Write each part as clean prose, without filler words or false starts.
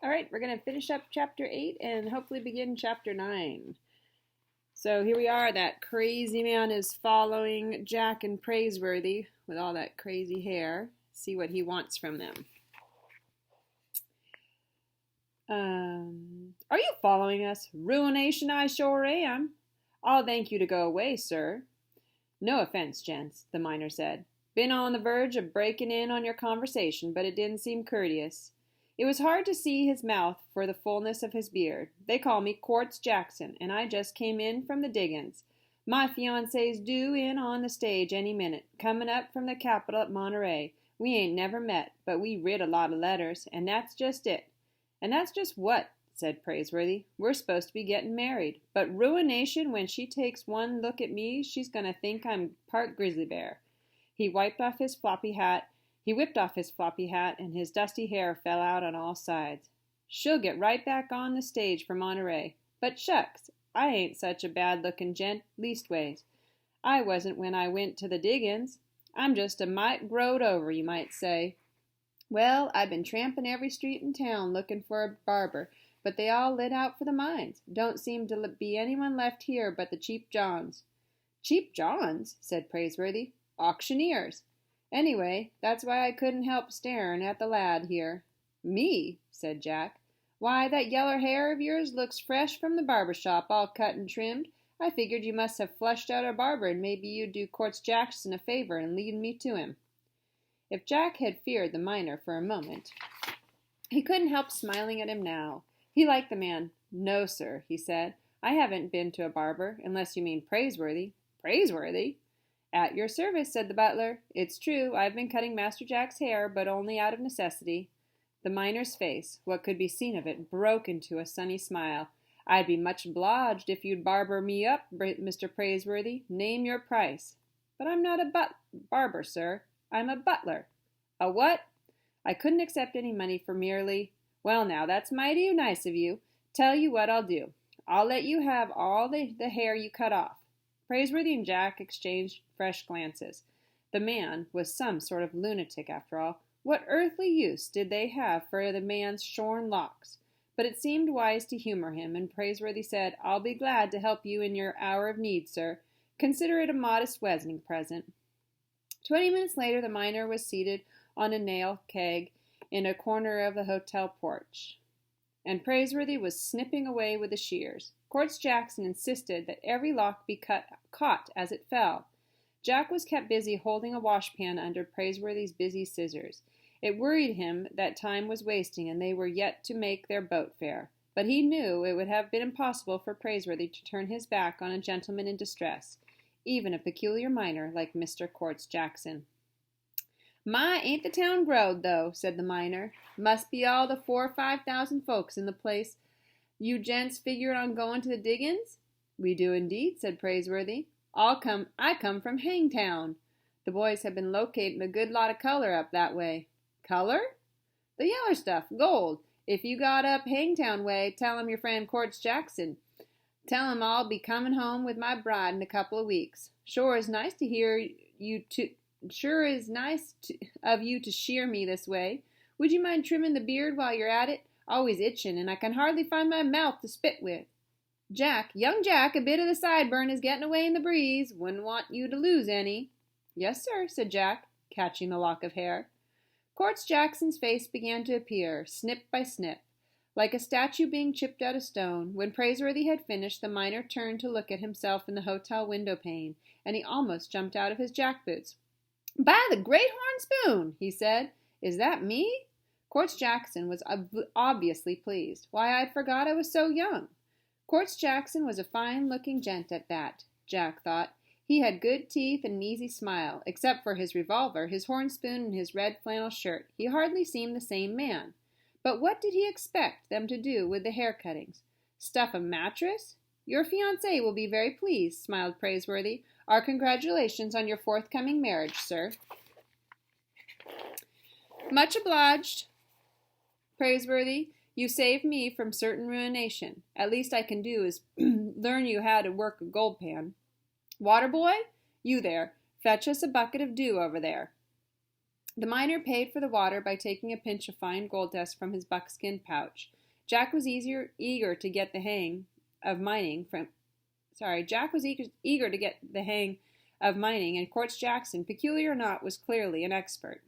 All right, we're going to finish up chapter 8 and hopefully begin chapter 9. So here we are. That crazy man is following Jack and Praisworthy with all that crazy hair. See what he wants from them. Are you following us? Ruination, I sure am. I'll thank you to go away, sir. No offense, gents, the miner said. Been on the verge of breaking in on your conversation, but it didn't seem courteous. It was hard to see his mouth for the fullness of his beard. They call me Quartz Jackson, and I just came in from the diggings. My fiancé's due in on the stage any minute, coming up from the capital at Monterey. We ain't never met, but we writ a lot of letters, and that's just it. And that's just what, said Praisworthy. We're supposed to be getting married, but Ruination, when she takes one look at me, she's going to think I'm part grizzly bear. He whipped off his floppy hat, and his dusty hair fell out on all sides. She'll get right back on the stage for Monterey. But shucks, I ain't such a bad-looking gent, leastways. I wasn't when I went to the diggins. I'm just a mite growed over, you might say. Well, I've been tramping every street in town looking for a barber, but they all lit out for the mines. Don't seem to be anyone left here but the cheap Johns. Cheap Johns? Said Praisworthy. Auctioneers. Anyway, that's why I couldn't help staring at the lad here. Me? Said Jack. Why, that yeller hair of yours looks fresh from the barber shop, all cut and trimmed. I figured you must have flushed out our barber, and maybe you'd do Quartz Jackson a favor and lead me to him. If Jack had feared the miner for a moment, he couldn't help smiling at him now. He liked the man. No, sir, he said. I haven't been to a barber, unless you mean Praisworthy. Praisworthy? At your service, said the butler. It's true, I've been cutting Master Jack's hair, but only out of necessity. The miner's face, what could be seen of it, broke into a sunny smile. I'd be much obliged if you'd barber me up, Mr. Praisworthy. Name your price. But I'm not a barber, sir. I'm a butler. A what? I couldn't accept any money for merely... Well, now, that's mighty nice of you. Tell you what I'll do. I'll let you have all the hair you cut off. Praisworthy and Jack exchanged fresh glances. The man was some sort of lunatic, after all. What earthly use did they have for the man's shorn locks? But it seemed wise to humor him, and Praisworthy said, I'll be glad to help you in your hour of need, sir. Consider it a modest wedding present. 20 minutes later, the miner was seated on a nail keg in a corner of the hotel porch, and Praisworthy was snipping away with the shears. Quartz Jackson insisted that every lock be caught as it fell. Jack was kept busy holding a washpan under Praisworthy's busy scissors. It worried him that time was wasting and they were yet to make their boat fare. But he knew it would have been impossible for Praisworthy to turn his back on a gentleman in distress, even a peculiar miner like Mr. Quartz Jackson. My, ain't the town growed, though, said the miner. Must be all the 4,000 or 5,000 folks in the place. You gents figured on going to the diggins? We do indeed, said Praisworthy. I come from Hangtown. The boys have been locating a good lot of color up that way. Color? The yeller stuff, gold. If you got up Hangtown way, tell 'em your friend Quartz Jackson. Tell 'em I'll be coming home with my bride in a couple of weeks. Sure is nice of you to shear me this way. Would you mind trimming the beard while you're at it? Always itching, and I can hardly find my mouth to spit with. Jack, young Jack, a bit of the sideburn is getting away in the breeze. Wouldn't want you to lose any. Yes, sir, said Jack, catching the lock of hair. Quartz Jackson's face began to appear, snip by snip, like a statue being chipped out of stone. When Praisworthy had finished, the miner turned to look at himself in the hotel window pane, and he almost jumped out of his jackboots. By the great horn spoon, he said. Is that me? Quartz Jackson was obviously pleased. Why, I forgot I was so young. Quartz Jackson was a fine-looking gent at that, Jack thought. He had good teeth and an easy smile. Except for his revolver, his horn spoon, and his red flannel shirt, he hardly seemed the same man. But what did he expect them to do with the hair cuttings? Stuff a mattress? Your fiancé will be very pleased, smiled Praisworthy. Our congratulations on your forthcoming marriage, sir. Much obliged, Praisworthy. You saved me from certain ruination. At least I can do is learn you how to work a gold pan. Water boy, you there, fetch us a bucket of dew over there. The miner paid for the water by taking a pinch of fine gold dust from his buckskin pouch. Jack was eager to get the hang of mining from. Sorry, Jack was eager to get the hang of mining, and Quartz Jackson, peculiar or not, was clearly an expert.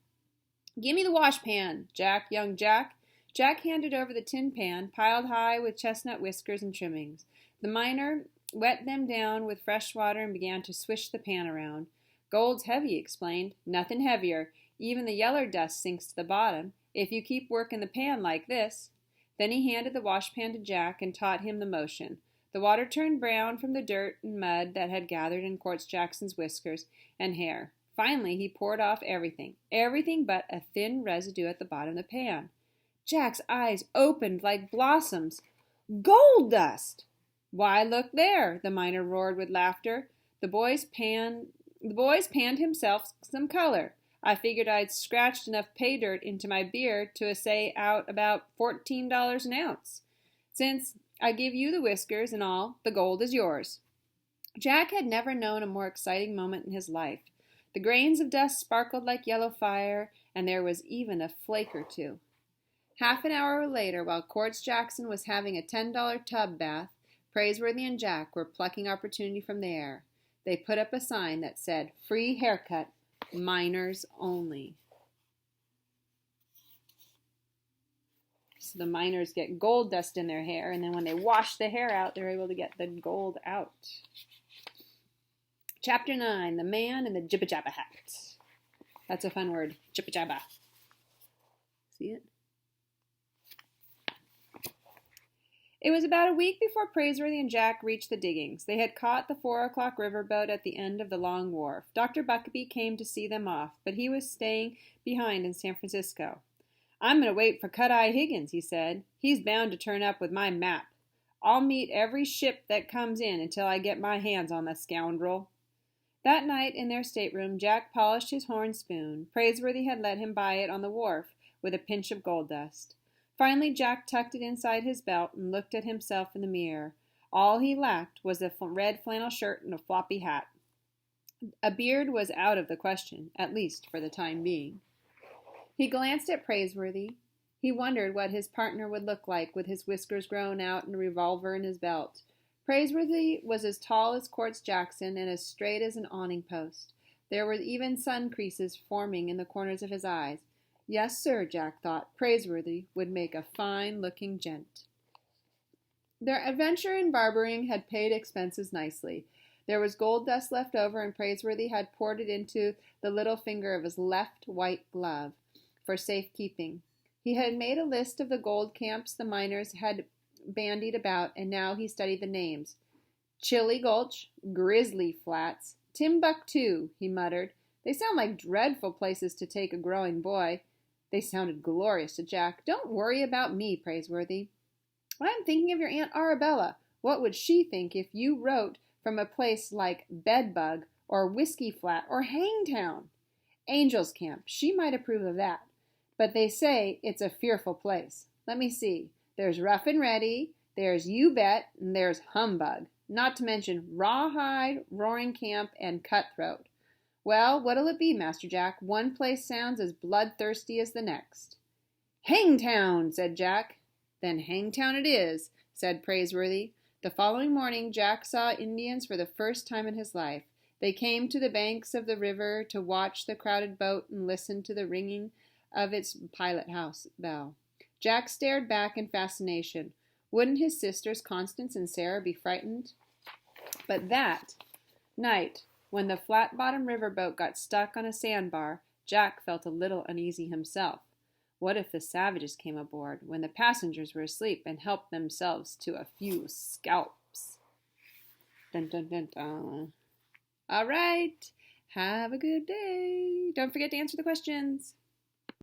"Give me the washpan, Jack, young Jack." Jack handed over the tin pan, piled high with chestnut whiskers and trimmings. The miner wet them down with fresh water and began to swish the pan around. "Gold's heavy," he explained. "Nothing heavier. Even the yeller dust sinks to the bottom, if you keep working the pan like this." Then he handed the washpan to Jack and taught him the motion. The water turned brown from the dirt and mud that had gathered in Quartz Jackson's whiskers and hair. Finally, he poured off everything but a thin residue at the bottom of the pan. Jack's eyes opened like blossoms. "Gold dust!" "Why, look there!" the miner roared with laughter. The boys panned himself some color. I figured I'd scratched enough pay dirt into my beer to assay out about $14 an ounce. Since I give you the whiskers and all, the gold is yours. Jack had never known a more exciting moment in his life. The grains of dust sparkled like yellow fire, and there was even a flake or two. Half an hour later, while Quartz Jackson was having a $10 tub bath, Praisworthy and Jack were plucking opportunity from the air. They put up a sign that said, "Free haircut, miners only." So the miners get gold dust in their hair, and then when they wash the hair out, they're able to get the gold out. Chapter 9, The Man in the Jibba Jabba Hat. That's a fun word, jibba jabba. See it? It was about a week before Praisworthy and Jack reached the diggings. They had caught the 4 o'clock riverboat at the end of the long wharf. Dr. Buckabee came to see them off, but he was staying behind in San Francisco. "I'm going to wait for Cut-Eye Higgins," he said. "He's bound to turn up with my map. I'll meet every ship that comes in until I get my hands on the scoundrel." That night in their stateroom, Jack polished his horn spoon. Praisworthy had let him buy it on the wharf with a pinch of gold dust. Finally, Jack tucked it inside his belt and looked at himself in the mirror. All he lacked was a red flannel shirt and a floppy hat. A beard was out of the question, at least for the time being. He glanced at Praisworthy. He wondered what his partner would look like with his whiskers grown out and a revolver in his belt. Praisworthy was as tall as Quartz Jackson and as straight as an awning post. There were even sun creases forming in the corners of his eyes. Yes, sir, Jack thought, Praisworthy would make a fine-looking gent. Their adventure in barbering had paid expenses nicely. There was gold dust left over, and Praisworthy had poured it into the little finger of his left white glove for safekeeping. He had made a list of the gold camps the miners had bandied about, and now he studied the names. Chilly Gulch, Grizzly Flats, Timbuktu, he muttered. They sound like dreadful places to take a growing boy. They sounded glorious to Jack. "Don't worry about me, Praisworthy. I'm thinking of your Aunt Arabella. What would she think if you wrote from a place like Bedbug or Whiskey Flat or Hangtown? Angel's Camp. She might approve of that. But they say it's a fearful place. Let me see. There's Rough and Ready, there's You Bet, and there's Humbug. Not to mention Rawhide, Roaring Camp, and Cutthroat. Well, what'll it be, Master Jack? One place sounds as bloodthirsty as the next." "Hangtown," said Jack. "Then Hangtown it is," said Praisworthy. The following morning, Jack saw Indians for the first time in his life. They came to the banks of the river to watch the crowded boat and listen to the ringing of its pilot-house bell. Jack stared back in fascination. Wouldn't his sisters Constance and Sarah be frightened? But that night, when the flat-bottomed riverboat got stuck on a sandbar, Jack felt a little uneasy himself. What if the savages came aboard when the passengers were asleep and helped themselves to a few scalps? Dun, dun, dun, dun. All right. Have a good day. Don't forget to answer the questions.